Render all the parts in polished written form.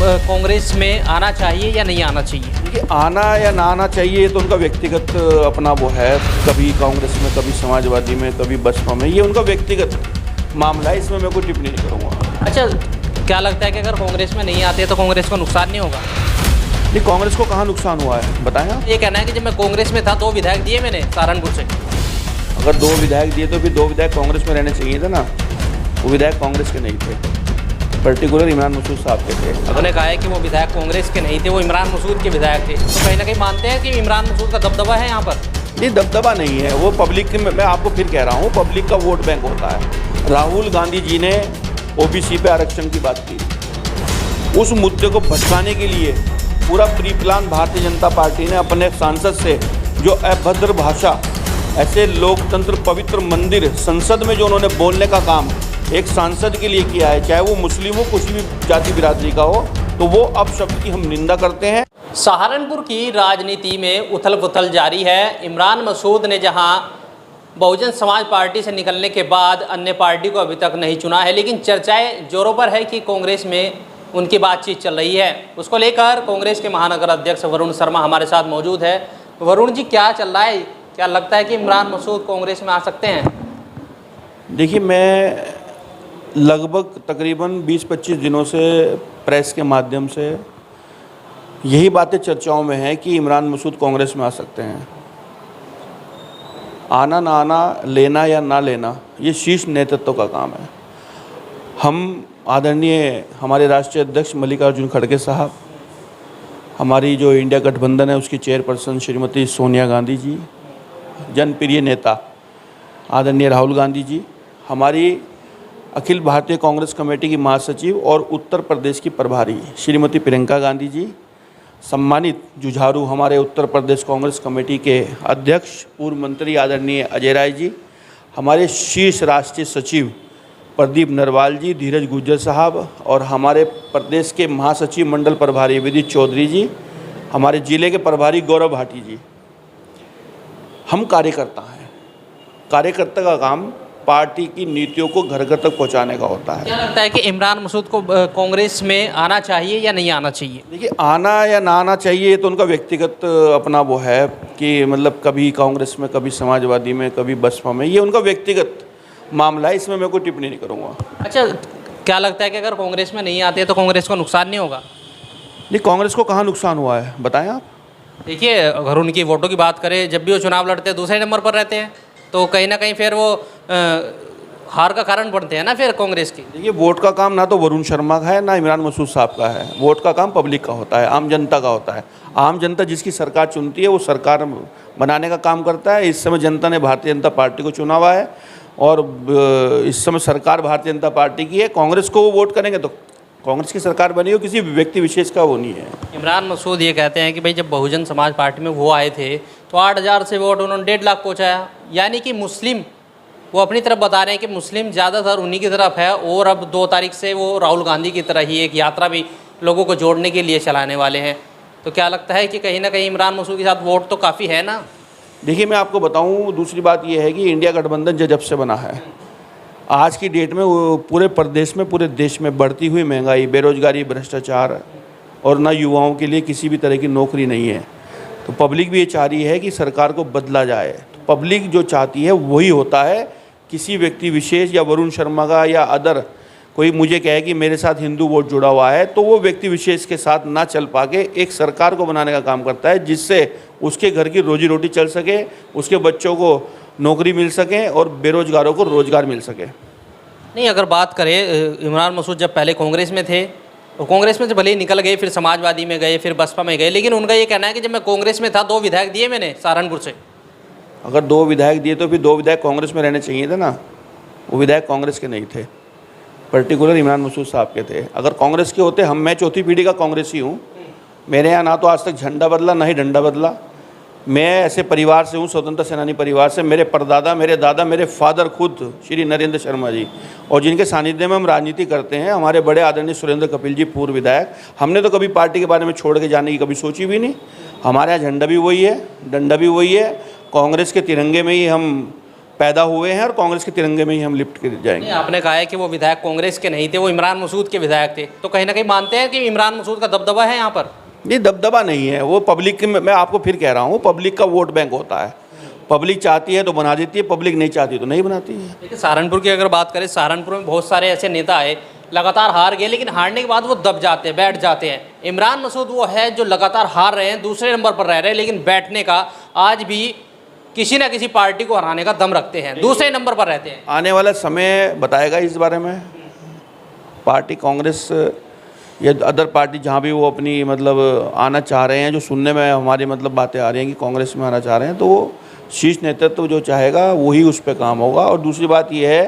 कांग्रेस में आना चाहिए या नहीं आना चाहिए? देखिए, आना या ना आना चाहिए तो उनका व्यक्तिगत अपना वो है। कभी कांग्रेस में, कभी समाजवादी में, कभी बसपा में, ये उनका व्यक्तिगत मामला है। इसमें मैं कोई टिप्पणी नहीं करूँगा। अच्छा, क्या लगता है कि अगर कांग्रेस में नहीं आते तो कांग्रेस को नुकसान नहीं होगा? नहीं, कांग्रेस को कहाँ नुकसान हुआ है बताएं आप। ये कहना है कि जब मैं कांग्रेस में था 2 विधायक दिए मैंने सहारनपुर से। अगर 2 विधायक दिए तो फिर 2 विधायक कांग्रेस में रहने चाहिए थे ना। वो विधायक कांग्रेस के नहीं थे, पर्टिकुलर इमरान मसूद साहब के थे। उन्होंने कहा है कि वो विधायक कांग्रेस के नहीं थे, वो इमरान मसूद के विधायक थे। तो कहीं ना कहीं मानते हैं कि इमरान मसूद का दबदबा है यहाँ पर? नहीं, दबदबा नहीं है। वो पब्लिक के, मैं आपको फिर कह रहा हूँ, पब्लिक का वोट बैंक होता है। राहुल गांधी जी ने ओबीसी पे आरक्षण की बात की। उस मुद्दे को भटकाने के लिए पूरा pre plan Bharatiya Janata party ने अपने सांसद से जो अभद्र भाषा, ऐसे लोकतंत्र पवित्र मंदिर संसद में जो उन्होंने बोलने का काम एक सांसद के लिए किया है, चाहे वो मुस्लिम हो, किसी भी जाति बिरादरी का हो, तो वो अपशब्द की हम निंदा करते हैं। सहारनपुर की राजनीति में उथल पुथल जारी है। इमरान मसूद ने जहां बहुजन समाज पार्टी से निकलने के बाद अन्य पार्टी को अभी तक नहीं चुना है, लेकिन चर्चाएं जोरों पर है कि कांग्रेस में उनकी बातचीत चल रही है। उसको लेकर कांग्रेस के महानगर अध्यक्ष वरुण शर्मा हमारे साथ मौजूद है। वरुण जी, क्या चल रहा है? क्या लगता है कि इमरान मसूद कांग्रेस में आ सकते हैं? देखिए, मैं लगभग तकरीबन 20-25 दिनों से प्रेस के माध्यम से यही बातें चर्चाओं में हैं कि इमरान मसूद कांग्रेस में आ सकते हैं। आना ना आना, लेना या ना लेना, ये शीर्ष नेतृत्व का काम है। हम आदरणीय हमारे राष्ट्रीय अध्यक्ष मल्लिकार्जुन खड़गे साहब, हमारी जो इंडिया गठबंधन है उसकी चेयरपर्सन श्रीमती सोनिया गांधी जी, जनप्रिय नेता आदरणीय राहुल गांधी जी, हमारी अखिल भारतीय कांग्रेस कमेटी की महासचिव और उत्तर प्रदेश की प्रभारी श्रीमती प्रियंका गांधी जी, सम्मानित जुझारू हमारे उत्तर प्रदेश कांग्रेस कमेटी के अध्यक्ष पूर्व मंत्री आदरणीय अजय राय जी, हमारे शीर्ष राष्ट्रीय सचिव प्रदीप नरवाल जी, धीरज गुज्जर साहब, और हमारे प्रदेश के महासचिव मंडल प्रभारी विदित चौधरी जी, हमारे ज़िले के प्रभारी गौरव भाटी जी। हम कार्यकर्ता हैं। कार्यकर्ता का काम पार्टी की नीतियों को घर घर तक पहुंचाने का होता है। क्या लगता है कि इमरान मसूद को कांग्रेस में आना चाहिए या नहीं आना चाहिए? देखिए, आना या ना आना चाहिए तो उनका व्यक्तिगत अपना वो है कि मतलब कभी कांग्रेस में, कभी समाजवादी में, कभी बसपा में, ये उनका व्यक्तिगत मामला है। इसमें मैं कोई टिप्पणी नहीं करूँगा। अच्छा, क्या लगता है कि अगर कांग्रेस में नहीं आते तो कांग्रेस को नुकसान नहीं होगा? नहीं, कांग्रेस को कहाँ नुकसान हुआ है बताएं आप। देखिए, अगर उनकी वोटों की बात करें, जब भी वो चुनाव लड़ते हैं दूसरे नंबर पर रहते हैं, तो कहीं ना कहीं फिर वो हार का कारण बनते हैं ना फिर कांग्रेस की। देखिए, वोट का काम ना तो वरुण शर्मा का है ना इमरान मसूद साहब का है। वोट का काम पब्लिक का होता है, आम जनता का होता है। आम जनता जिसकी सरकार चुनती है वो सरकार बनाने का काम करता है। इस समय जनता ने भारतीय जनता पार्टी को चुना हुआ है और इस समय सरकार भारतीय जनता पार्टी की है। कांग्रेस को वो वोट करेंगे तो कांग्रेस की सरकार बनी हो, किसी व्यक्ति विशेष का वो नहीं है। इमरान मसूद ये कहते हैं कि भाई जब बहुजन समाज पार्टी में वो आए थे तो 8,000 से वोट उन्होंने 1.5 लाख पहुँचाया, यानी कि मुस्लिम, वो अपनी तरफ बता रहे हैं कि मुस्लिम ज़्यादातर उन्हीं की तरफ है। और अब 2 तारीख से वो राहुल गांधी की तरह ही एक यात्रा भी लोगों को जोड़ने के लिए चलाने वाले हैं। तो क्या लगता है कि कहीं ना कहीं इमरान मसूद के साथ वोट तो काफ़ी है ना? देखिए, मैं आपको बताऊं, दूसरी बात यह है कि इंडिया गठबंधन जब से बना है, आज की डेट में वो पूरे प्रदेश में, पूरे देश में बढ़ती हुई महंगाई, बेरोजगारी, भ्रष्टाचार और ना युवाओं के लिए किसी भी तरह की नौकरी नहीं है। तो पब्लिक भी ये चाह रही है कि सरकार को बदला जाए। तो पब्लिक जो चाहती है वही होता है। किसी व्यक्ति विशेष या वरुण शर्मा का या अदर कोई मुझे कहे कि मेरे साथ हिंदू वोट जुड़ा हुआ है, तो वो व्यक्ति विशेष के साथ ना चल पाके एक सरकार को बनाने का काम करता है जिससे उसके घर की रोजी रोटी चल सके, उसके बच्चों को नौकरी मिल सके और बेरोजगारों को रोजगार मिल सके। नहीं, अगर बात करें, इमरान मसूद जब पहले कांग्रेस में थे तो कांग्रेस में से भले ही निकल गए, फिर समाजवादी में गए, फिर बसपा में गए, लेकिन उनका ये कहना है कि जब मैं कांग्रेस में था 2 विधायक दिए मैंने सहारनपुर से। अगर 2 विधायक दिए तो फिर 2 विधायक कांग्रेस में रहने चाहिए थे ना। वो विधायक कांग्रेस के नहीं थे, पर्टिकुलर इमरान मसूद साहब के थे। अगर कांग्रेस के होते, मैं चौथी पीढ़ी का कांग्रेसी हूँ। मेरे यहाँ ना तो आज तक झंडा बदला ना ही डंडा बदला। मैं ऐसे परिवार से हूँ, स्वतंत्र सेनानी परिवार से। मेरे परदादा, मेरे दादा, मेरे फादर खुद श्री नरेंद्र शर्मा जी, और जिनके सानिध्य में हम राजनीति करते हैं, हमारे बड़े आदरणीय सुरेंद्र कपिल जी, पूर्व विधायक। हमने तो कभी पार्टी के बारे में छोड़ के जाने की कभी सोची भी नहीं। हमारे यहाँ झंडा भी वही है, डंडा भी वही है। कांग्रेस के तिरंगे में ही हम पैदा हुए हैं और कांग्रेस के तिरंगे में ही हम लिपट के जाएंगे। आपने कहा है कि वो विधायक कांग्रेस के नहीं थे, वो इमरान मसूद के विधायक थे, तो कहीं ना कहीं मानते हैं कि इमरान मसूद का दबदबा है यहाँ पर? ये दबदबा नहीं है, वो पब्लिक के, मैं आपको फिर कह रहा हूँ, पब्लिक का वोट बैंक होता है। पब्लिक चाहती है तो बना देती है, पब्लिक नहीं चाहती तो नहीं बनाती है। देखिए सहारनपुर की अगर बात करें, सहारनपुर में बहुत सारे ऐसे नेता आए, लगातार हार गए, लेकिन हारने के बाद वो दब जाते हैं, बैठ जाते हैं। इमरान मसूद वो है जो लगातार हार रहे हैं, दूसरे नंबर पर रह रहे हैं, लेकिन बैठने का आज भी किसी ना किसी पार्टी को हराने का दम रखते हैं, दूसरे नंबर पर रहते हैं। आने वाला समय बताएगा इस बारे में। पार्टी कांग्रेस या अदर पार्टी जहाँ भी वो अपनी मतलब आना चाह रहे हैं, जो सुनने में हमारी मतलब बातें आ रही हैं कि कांग्रेस में आना चाह रहे हैं, तो वो शीर्ष नेतृत्व जो चाहेगा वही उस पर काम होगा। और दूसरी बात ये है,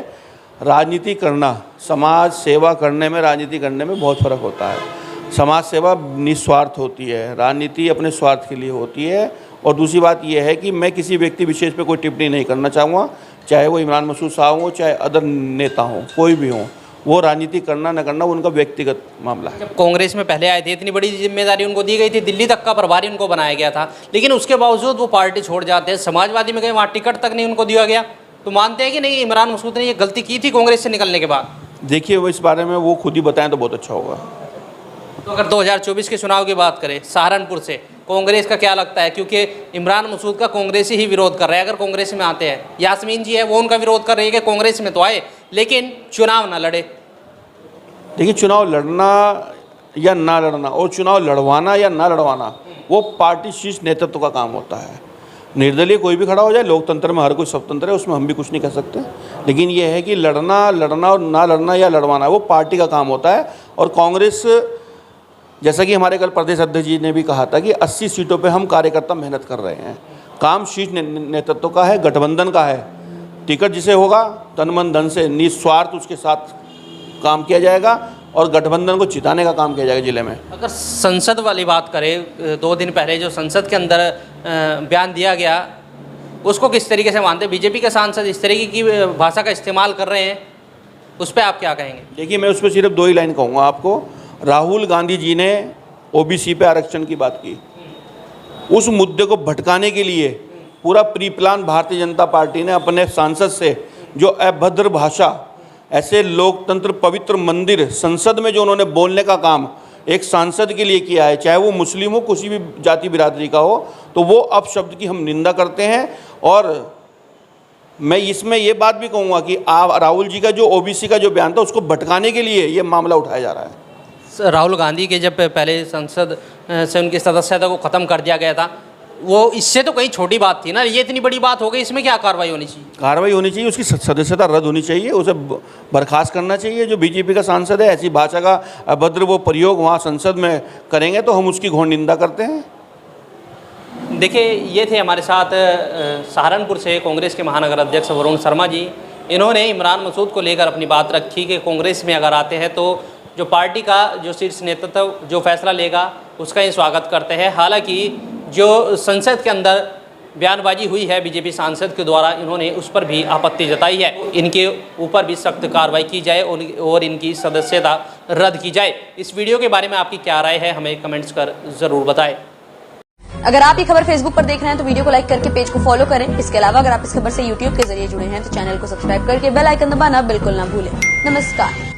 राजनीति करना, समाज सेवा करने में, राजनीति करने में बहुत फ़र्क होता है। समाज सेवा निस्वार्थ होती है, राजनीति अपने स्वार्थ के लिए होती है। और दूसरी बात यह है कि मैं किसी व्यक्ति विशेष पे कोई टिप्पणी नहीं करना चाहूँगा, चाहे वो इमरान मसूद साहब हो, चाहे अदर नेता हों, कोई भी हों। वो राजनीति करना न करना उनका व्यक्तिगत मामला है। जब कांग्रेस में पहले आए थे, इतनी बड़ी जिम्मेदारी उनको दी गई थी, दिल्ली तक का प्रभारी उनको बनाया गया था, लेकिन उसके बावजूद वो पार्टी छोड़ जाते हैं। समाजवादी में गए, वहाँ टिकट तक नहीं उनको दिया गया। तो मानते हैं कि नहीं, इमरान मसूद ने ये गलती की थी कांग्रेस से निकलने के बाद? देखिए, वो इस बारे में वो खुद ही बताएं तो बहुत अच्छा होगा। तो अगर 2024 के चुनाव की बात करें, सहारनपुर से कांग्रेस का क्या लगता है? क्योंकि इमरान मसूद का कांग्रेस ही विरोध कर रहा है। अगर कांग्रेस में आते हैं, यास्मीन जी है वो उनका विरोध कर रही है कि कांग्रेस में तो आए लेकिन चुनाव ना लड़े। देखिए, चुनाव लड़ना या ना लड़ना और चुनाव लड़वाना या ना लड़वाना वो पार्टी शीर्ष नेतृत्व का काम होता है। निर्दलीय कोई भी खड़ा हो जाए, लोकतंत्र में हर कोई स्वतंत्र है, उसमें हम भी कुछ नहीं कह सकते। लेकिन ये है कि लड़ना और ना लड़ना या लड़वाना वो पार्टी का काम होता है। और कांग्रेस, जैसा कि हमारे कल प्रदेश अध्यक्ष जी ने भी कहा था कि 80 सीटों पे हम कार्यकर्ता मेहनत कर रहे हैं। काम शीर्ष नेतृत्व का है, गठबंधन का है। टिकट जिसे होगा तन मन धन से निस्वार्थ उसके साथ काम किया जाएगा और गठबंधन को जिताने का काम किया जाएगा जिले में। अगर संसद वाली बात करें, 2 दिन पहले जो संसद के अंदर बयान दिया गया, उसको किस तरीके से मानते हैं? बीजेपी के सांसद इस तरीके की भाषा का इस्तेमाल कर रहे हैं, उस पर आप क्या कहेंगे? देखिए, मैं उस पर सिर्फ 2 ही लाइन कहूँगा आपको। राहुल गांधी जी ने ओबीसी पे आरक्षण की बात की, उस मुद्दे को भटकाने के लिए पूरा pre plan Bharatiya Janata party ने अपने सांसद से जो अभद्र भाषा, ऐसे लोकतंत्र पवित्र मंदिर संसद में जो उन्होंने बोलने का काम एक सांसद के लिए किया है, चाहे वो मुस्लिम हो, किसी भी जाति बिरादरी का हो, तो वो अपशब्द की हम निंदा करते हैं। और मैं इसमें ये बात भी कहूँगा कि राहुल जी का जो ओबीसी का जो बयान था, उसको भटकाने के लिए ये मामला उठाया जा रहा है। राहुल गांधी के जब पहले संसद से उनकी सदस्यता को ख़त्म कर दिया गया था, वो इससे तो कहीं छोटी बात थी ना, ये इतनी बड़ी बात हो गई, इसमें क्या कार्रवाई होनी चाहिए? कार्रवाई होनी चाहिए, उसकी सदस्यता रद्द होनी चाहिए, उसे बर्खास्त करना चाहिए। जो बीजेपी का सांसद है, ऐसी भाषा का अभद्र वो प्रयोग वहाँ संसद में करेंगे तो हम उसकी घोर निंदा करते हैं। देखिए, ये थे हमारे साथ सहारनपुर से कांग्रेस के महानगर अध्यक्ष वरुण शर्मा जी। इन्होंने इमरान मसूद को लेकर अपनी बात रखी कि कांग्रेस में अगर आते हैं तो जो पार्टी का जो शीर्ष नेतृत्व जो फैसला लेगा उसका ही स्वागत करते हैं। हालांकि जो संसद के अंदर बयानबाजी हुई है बीजेपी सांसद के द्वारा, इन्होंने उस पर भी आपत्ति जताई है। इनके ऊपर भी सख्त कार्रवाई की जाए और इनकी सदस्यता रद्द की जाए। इस वीडियो के बारे में आपकी क्या राय है, हमें कमेंट्स कर ज़रूर बताएं। अगर आप ये खबर फेसबुक पर देख रहे हैं तो वीडियो को लाइक करके पेज को फॉलो करें। इसके अलावा अगर आप इस खबर से यूट्यूब के जरिए जुड़े हैं तो चैनल को सब्सक्राइब करके बेल आइकन दबाना बिल्कुल ना भूलें। नमस्कार।